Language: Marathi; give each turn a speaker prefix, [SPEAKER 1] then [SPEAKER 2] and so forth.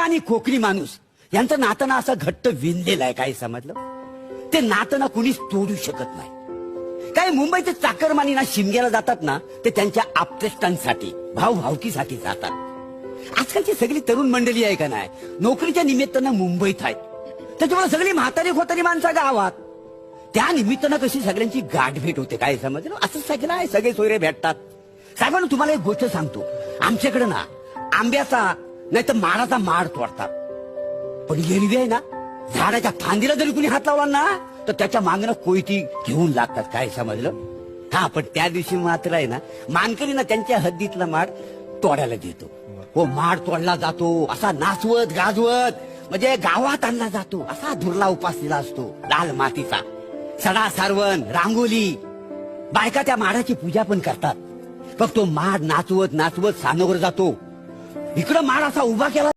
[SPEAKER 1] आणि कोकणी माणूस यांचं नातं ना असं घट्ट विणलेलं आहे. काय समजलं? ते नातं ना कुणीच तोडू शकत नाही. काय मुंबईचे चाकरमानी ना शिमग्याला जातात ना, ते त्यांच्या आप्तेष्टांसाठी भावभावकीसाठी जातात. आजकालची सगळी तरुण मंडळी आहे का नाही, नोकरीच्या निमित्तानं मुंबईत आहेत. त्याच्यामुळे सगळी म्हातारी खोतारी माणसं गावात. त्या निमित्तानं कशी सगळ्यांची गाठ भेट होते. काय समजलं? असं सगळं आहे, सगळे सोयरे भेटतात. साहेबांना तुम्हाला एक गोष्ट सांगतो, आमच्याकडे ना आंब्याचा नाही तर माडाचा माड तोडतात, पण एरवी आहे ना झाडाच्या फांदीला जरी कुणी हात लावला ना तर त्याच्या मागणं कोयती घेऊन लागतात. काय समजलं? हा, पण त्या दिवशी मात्र आहे ना मानकरी ना त्यांच्या हद्दीतला माड तोडायला देतो. हो, माड तोडला जातो असा नाचवत गाजवत, म्हणजे गावात आणला जातो असा धुरला उपासलेला असतो, लाल मातीचा. सडा सारवण, रांगोली, बायका त्या माडाची पूजा पण करतात. फक्त तो माड नाचवत नाचवत सानोवर जातो. इकडं माड असा उभा केला